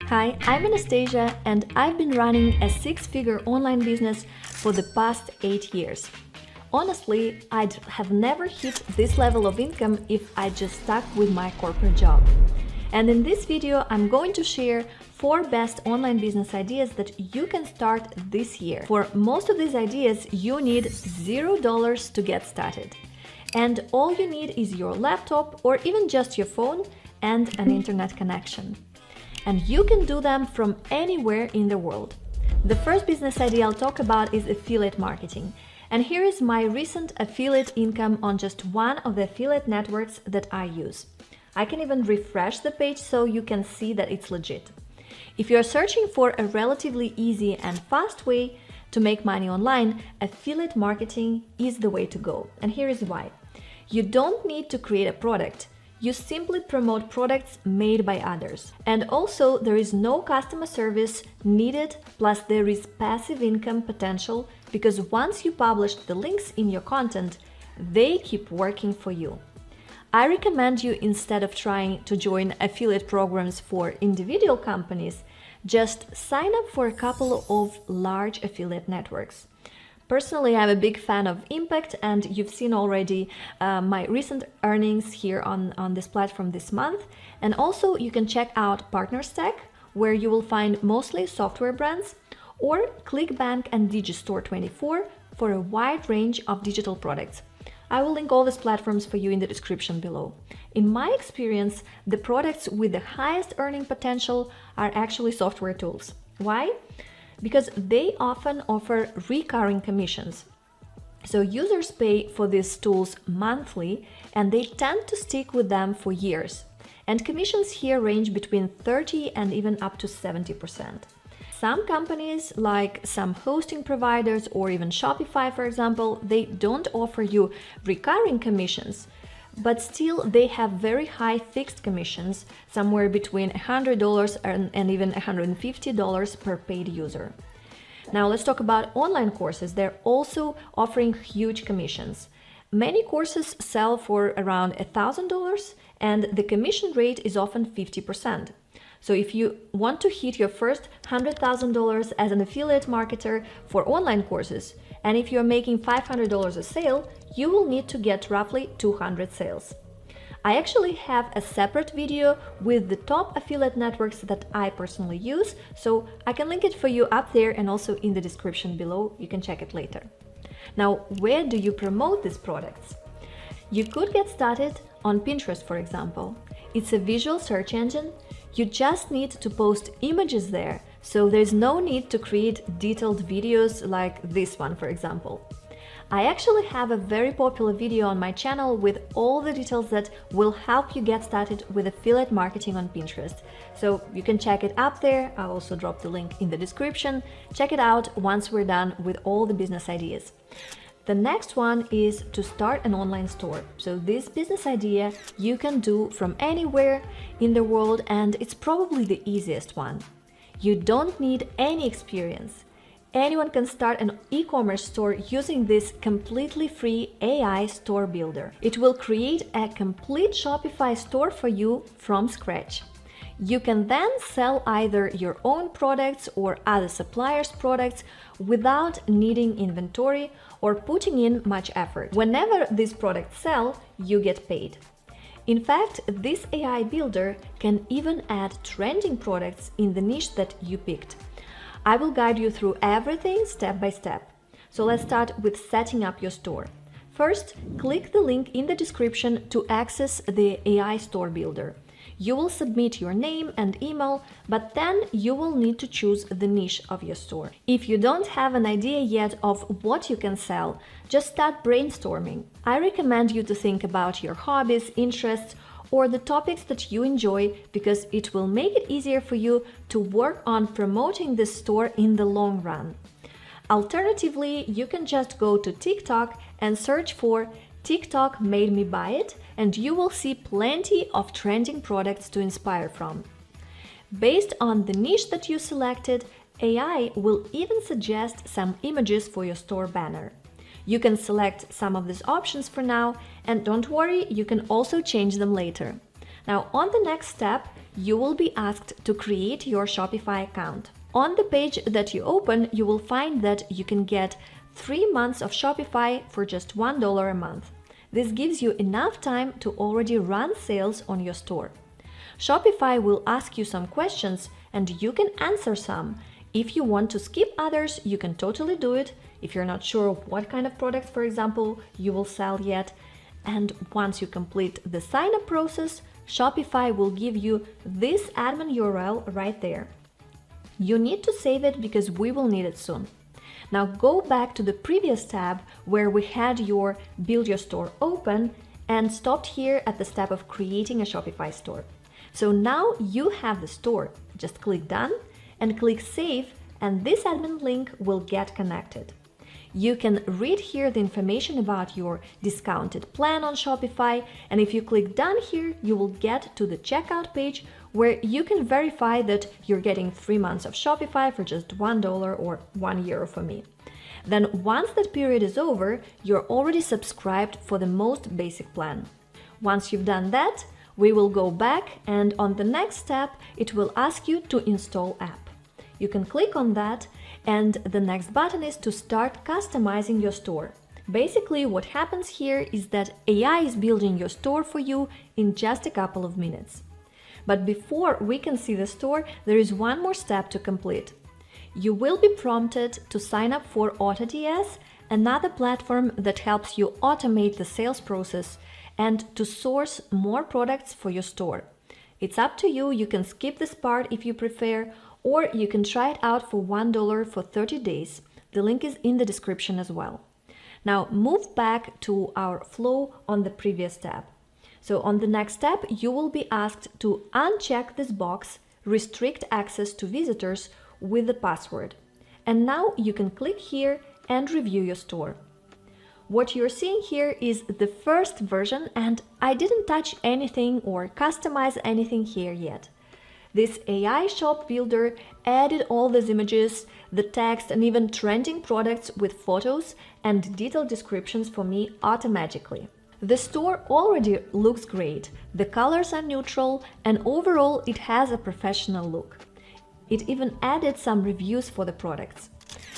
Hi, I'm Anastasia and I've been running a six-figure online business for the past 8 years. Honestly, I'd have never hit this level of income if I just stuck with my corporate job. And in this video, I'm going to share 4 best online business ideas that you can start this year. For most of these ideas, you need $0 to get started. And all you need is your laptop or even just your phone and an internet connection. And you can do them from anywhere in the world. The first business idea I'll talk about is affiliate marketing. And here is my recent affiliate income on just one of the affiliate networks that I use. I can even refresh the page so you can see that it's legit. If you're searching for a relatively easy and fast way to make money online, affiliate marketing is the way to go. And here is why. You don't need to create a product. You simply promote products made by others. And also, there is no customer service needed, plus there is passive income potential because once you publish the links in your content, they keep working for you. I recommend you, instead of trying to join affiliate programs for individual companies, just sign up for a couple of large affiliate networks. Personally, I'm a big fan of impact, and you've seen already my recent earnings here on this platform this month. And also you can check out PartnerStack, where you will find mostly software brands, or ClickBank and Digistore24 for a wide range of digital products. I will link all these platforms for you in the description below. In my experience, the products with the highest earning potential are actually software tools. Why? Because they often offer recurring commissions. So users pay for these tools monthly and they tend to stick with them for years. And commissions here range between 30 and even up to 70%. Some companies, like some hosting providers or even Shopify, for example, they don't offer you recurring commissions, but still they have very high fixed commissions, somewhere between $100 and even $150 per paid user. Now let's talk about online courses. They're also offering huge commissions. Many courses sell for around $1,000 and the commission rate is often 50%. So if you want to hit your first $100,000 as an affiliate marketer for online courses, and if you're making $500 a sale, you will need to get roughly 200 sales. I actually have a separate video with the top affiliate networks that I personally use, so I can link it for you up there and also in the description below. You can check it later. Now, where do you promote these products? You could get started on Pinterest, for example. It's a visual search engine. You just need to post images there, so there's no need to create detailed videos like this one, for example. I actually have a very popular video on my channel with all the details that will help you get started with affiliate marketing on Pinterest. So you can check it up there. I'll also drop the link in the description. Check it out once we're done with all the business ideas. The next one is to start an online store. So this business idea you can do from anywhere in the world, and it's probably the easiest one. You don't need any experience. Anyone can start an e-commerce store using this completely free AI store builder. It will create a complete Shopify store for you from scratch. You can then sell either your own products or other suppliers' products without needing inventory or putting in much effort. Whenever these products sell, you get paid. In fact, this AI builder can even add trending products in the niche that you picked. I will guide you through everything step by step. So let's start with setting up your store. First, click the link in the description to access the AI store builder. You will submit your name and email, but then you will need to choose the niche of your store. If you don't have an idea yet of what you can sell, just start brainstorming. I recommend you to think about your hobbies, interests, or the topics that you enjoy, because it will make it easier for you to work on promoting this store in the long run. Alternatively, you can just go to TikTok and search for TikTok made me buy it, and you will see plenty of trending products to inspire from. Based on the niche that you selected, AI will even suggest some images for your store banner. You can select some of these options for now, and don't worry, you can also change them later. Now, on the next step, you will be asked to create your Shopify account. On the page that you open, you will find that you can get 3 months of Shopify for just $1 a month. This gives you enough time to already run sales on your store. Shopify will ask you some questions and you can answer some. If you want to skip others, you can totally do it. If you're not sure what kind of products, for example, you will sell yet. And once you complete the sign-up process, Shopify will give you this admin URL right there. You need to save it because we will need it soon. Now go back to the previous tab where we had your Build Your Store open and stopped here at the step of creating a Shopify store. So now you have the store. Just click Done and click Save, and this admin link will get connected. You can read here the information about your discounted plan on Shopify, and if you click Done here, you will get to the checkout page where you can verify that you're getting 3 months of Shopify for just $1 or €1 for me. Then once that period is over, you're already subscribed for the most basic plan. Once you've done that, we will go back, and on the next step, it will ask you to install app. You can click on that, and the next button is to start customizing your store. Basically, what happens here is that AI is building your store for you in just a couple of minutes. But before we can see the store, there is one more step to complete. You will be prompted to sign up for AutoDS, another platform that helps you automate the sales process and to source more products for your store. It's up to you, you can skip this part if you prefer, or you can try it out for $1 for 30 days. The link is in the description as well. Now move back to our flow on the previous tab. So on the next step, you will be asked to uncheck this box, restrict access to visitors with the password. And now you can click here and review your store. What you're seeing here is the first version, and I didn't touch anything or customize anything here yet. This AI shop builder added all these images, the text, and even trending products with photos and detailed descriptions for me automatically. The store already looks great, the colors are neutral, and overall it has a professional look. It even added some reviews for the products.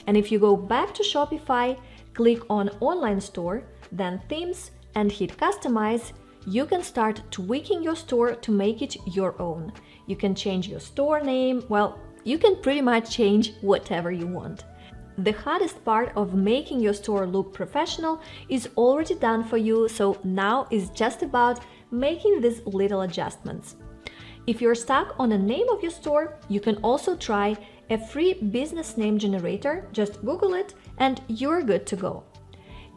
And if you go back to Shopify, click on Online Store, then Themes, and hit Customize, you can start tweaking your store to make it your own. You can change your store name, well, you can pretty much change whatever you want. The hardest part of making your store look professional is already done for you, so now it's just about making these little adjustments. If you're stuck on a name of your store, you can also try a free business name generator. Just Google it and you're good to go.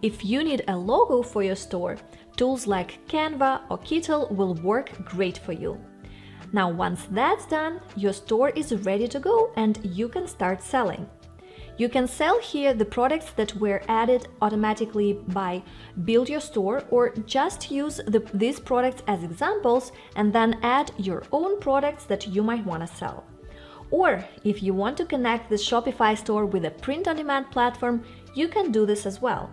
If you need a logo for your store, tools like Canva or Kittle will work great for you. Now, once that's done, your store is ready to go and you can start selling. You can sell here the products that were added automatically by Build Your Store, or just use these products as examples and then add your own products that you might want to sell. Or if you want to connect this Shopify store with a print-on-demand platform, you can do this as well.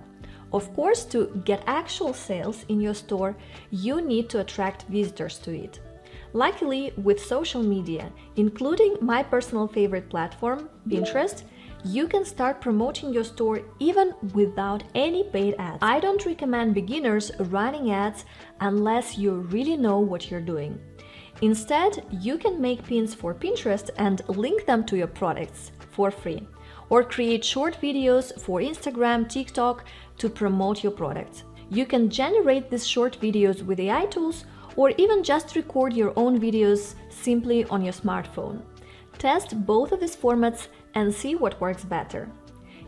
Of course, to get actual sales in your store, you need to attract visitors to it. Luckily, with social media, including my personal favorite platform, Pinterest, you can start promoting your store even without any paid ads. I don't recommend beginners running ads unless you really know what you're doing. Instead, you can make pins for Pinterest and link them to your products for free, or create short videos for Instagram, TikTok to promote your products. You can generate these short videos with AI tools, or even just record your own videos simply on your smartphone. Test both of these formats and see what works better.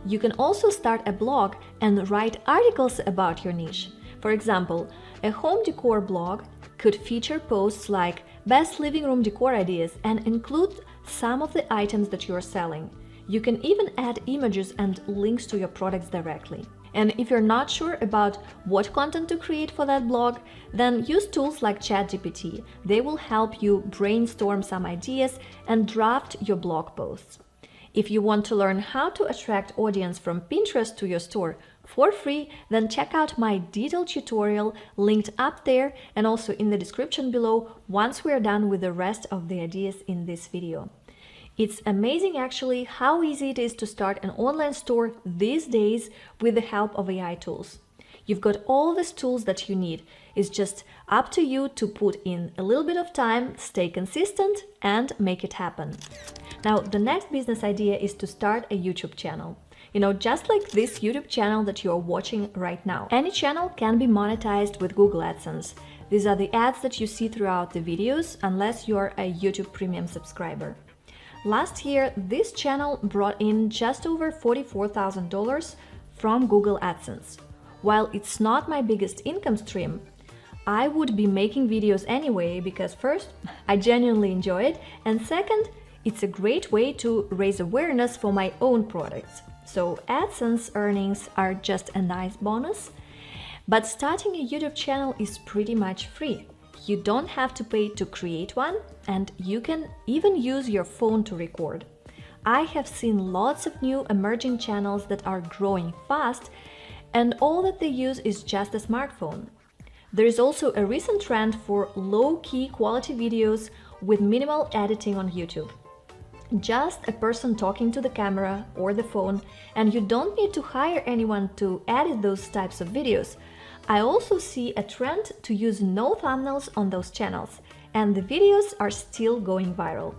You can also start a blog and write articles about your niche. For example, a home decor blog could feature posts like best living room decor ideas and include some of the items that you're selling. You can even add images and links to your products directly. And if you're not sure about what content to create for that blog, then use tools like ChatGPT. They will help you brainstorm some ideas and draft your blog posts. If you want to learn how to attract audience from Pinterest to your store, for free, then check out my detailed tutorial linked up there and also in the description below once we're done with the rest of the ideas in this video. It's amazing actually how easy it is to start an online store these days with the help of AI tools. You've got all these tools that you need. It's just up to you to put in a little bit of time, stay consistent, and make it happen. Now, the next business idea is to start a YouTube channel. Just like this YouTube channel that you're watching right now. Any channel can be monetized with Google AdSense. These are the ads that you see throughout the videos, unless you're a YouTube Premium subscriber. Last year, this channel brought in just over $44,000 from Google AdSense. While it's not my biggest income stream, I would be making videos anyway because first, I genuinely enjoy it, and second, it's a great way to raise awareness for my own products. So AdSense earnings are just a nice bonus. But starting a YouTube channel is pretty much free. You don't have to pay to create one, and you can even use your phone to record. I have seen lots of new emerging channels that are growing fast, and all that they use is just a smartphone. There is also a recent trend for low-key quality videos with minimal editing on YouTube. Just a person talking to the camera or the phone, and you don't need to hire anyone to edit those types of videos. I also see a trend to use no thumbnails on those channels, and the videos are still going viral.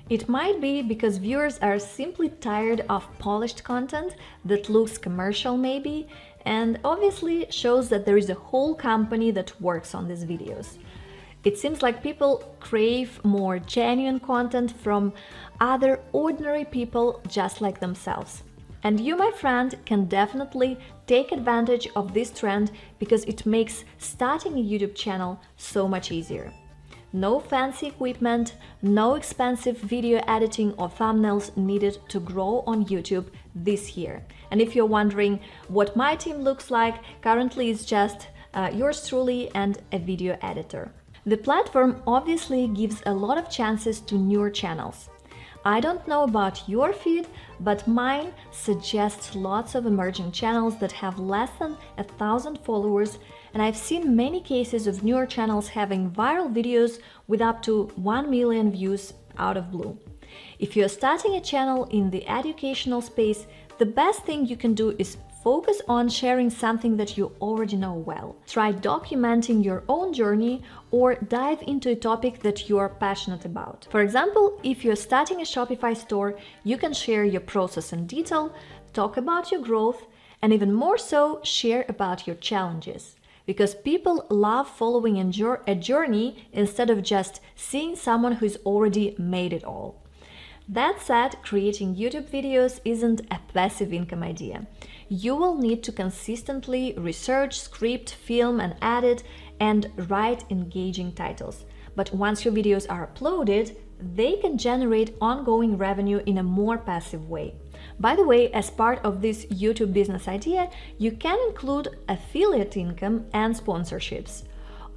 It might be because viewers are simply tired of polished content that looks commercial maybe, and obviously shows that there is a whole company that works on these videos. It seems like people crave more genuine content from other ordinary people just like themselves. And you, my friend, can definitely take advantage of this trend because it makes starting a YouTube channel so much easier. No fancy equipment, no expensive video editing or thumbnails needed to grow on YouTube this year. And if you're wondering what my team looks like, currently it's just yours truly and a video editor. The platform obviously gives a lot of chances to newer channels. I don't know about your feed, but mine suggests lots of emerging channels that have less than 1,000 followers, and I've seen many cases of newer channels having viral videos with up to 1 million views out of blue. If you're starting a channel in the educational space, the best thing you can do is focus on sharing something that you already know well. Try documenting your own journey or dive into a topic that you're passionate about. For example, if you're starting a Shopify store, you can share your process in detail, talk about your growth, and even more so, share about your challenges. Because people love following a journey instead of just seeing someone who's already made it all. That said, creating YouTube videos isn't a passive income idea. You will need to consistently research, script, film and edit, and write engaging titles. But once your videos are uploaded, they can generate ongoing revenue in a more passive way. By the way, as part of this YouTube business idea, you can include affiliate income and sponsorships.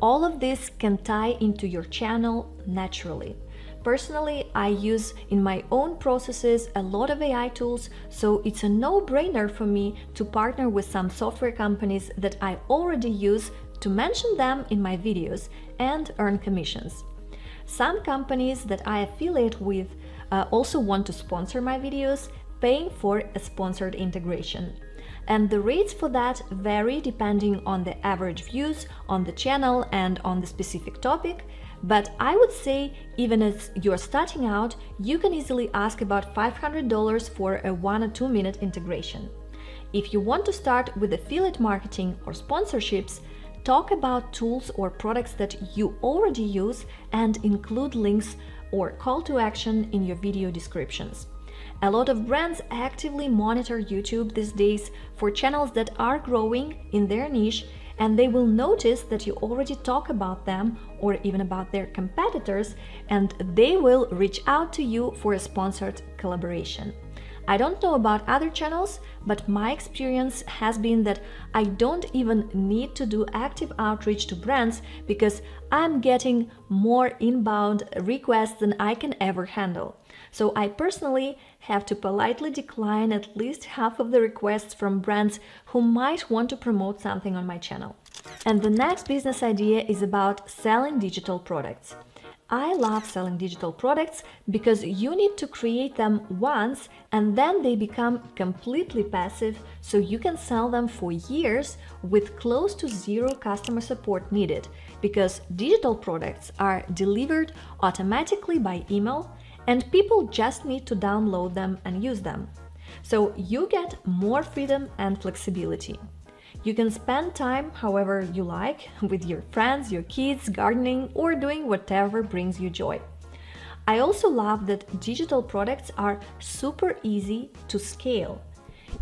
All of this can tie into your channel naturally. Personally, I use in my own processes a lot of AI tools, so it's a no-brainer for me to partner with some software companies that I already use to mention them in my videos and earn commissions. Some companies that I affiliate with also want to sponsor my videos, paying for a sponsored integration. And the rates for that vary depending on the average views on the channel and on the specific topic. But I would say, even as you're starting out, you can easily ask about $500 for a 1 or 2 minute integration. If you want to start with affiliate marketing or sponsorships, talk about tools or products that you already use and include links or call to action in your video descriptions. A lot of brands actively monitor YouTube these days for channels that are growing in their niche, and they will notice that you already talk about them or even about their competitors, and they will reach out to you for a sponsored collaboration. I don't know about other channels, but my experience has been that I don't even need to do active outreach to brands because I'm getting more inbound requests than I can ever handle. So I personally have to politely decline at least half of the requests from brands who might want to promote something on my channel. And the next business idea is about selling digital products. I love selling digital products because you need to create them once and then they become completely passive, so you can sell them for years with close to zero customer support needed, because digital products are delivered automatically by email and people just need to download them and use them. So you get more freedom and flexibility. You can spend time however you like, with your friends, your kids, gardening, or doing whatever brings you joy. I also love that digital products are super easy to scale.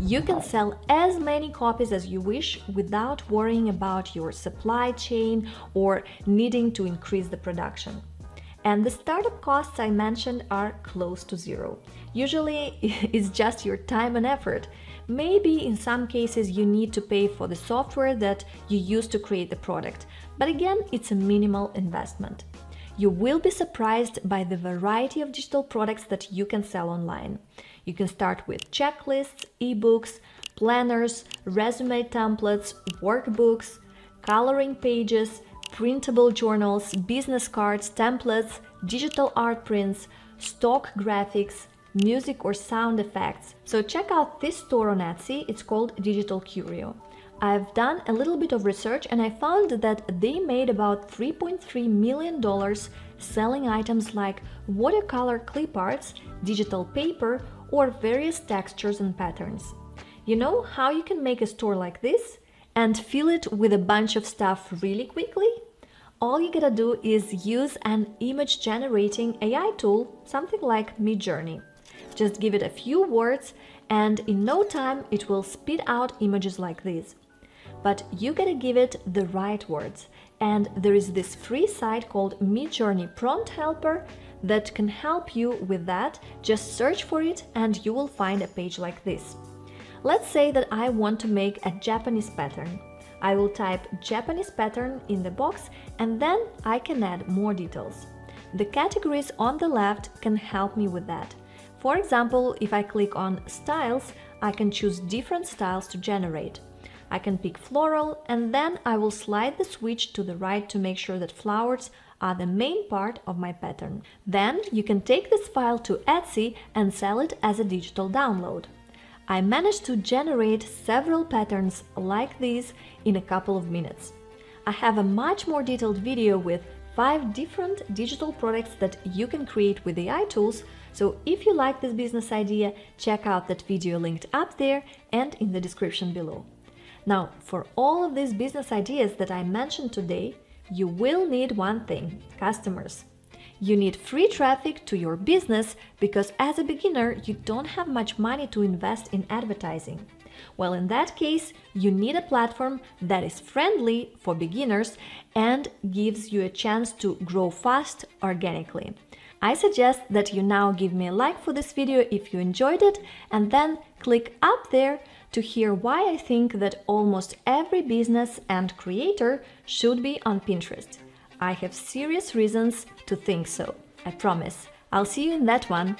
You can sell as many copies as you wish without worrying about your supply chain or needing to increase the production. And the startup costs I mentioned are close to zero. Usually it's just your time and effort. Maybe in some cases you need to pay for the software that you use to create the product, but again, it's a minimal investment. You will be surprised by the variety of digital products that you can sell online. You can start with checklists, ebooks, planners, resume templates, workbooks, coloring pages, printable journals, business cards, templates, digital art prints, stock graphics, music or sound effects. So check out this store on Etsy, it's called Digital Curio. I've done a little bit of research and I found that they made about $3.3 million selling items like watercolor clip arts, digital paper, or various textures and patterns. You know how you can make a store like this and fill it with a bunch of stuff really quickly? All you gotta do is use an image generating AI tool, something like Midjourney. Just give it a few words and in no time it will spit out images like these. But you gotta give it the right words, and there is this free site called Midjourney Prompt Helper that can help you with that. Just search for it and you will find a page like this. Let's say that I want to make a Japanese pattern. I will type Japanese pattern in the box and then I can add more details. The categories on the left can help me with that. For example, if I click on styles, I can choose different styles to generate. I can pick floral and then I will slide the switch to the right to make sure that flowers are the main part of my pattern. Then you can take this file to Etsy and sell it as a digital download. I managed to generate several patterns like these in a couple of minutes. I have a much more detailed video with 5 different digital products that you can create with AI tools, so if you like this business idea, check out that video linked up there and in the description below. Now, for all of these business ideas that I mentioned today, you will need one thing: customers. You need free traffic to your business because as a beginner, you don't have much money to invest in advertising. Well, in that case, you need a platform that is friendly for beginners and gives you a chance to grow fast organically. I suggest that you now give me a like for this video if you enjoyed it, and then click up there to hear why I think that almost every business and creator should be on Pinterest. I have serious reasons to think so, I promise. I'll see you in that one.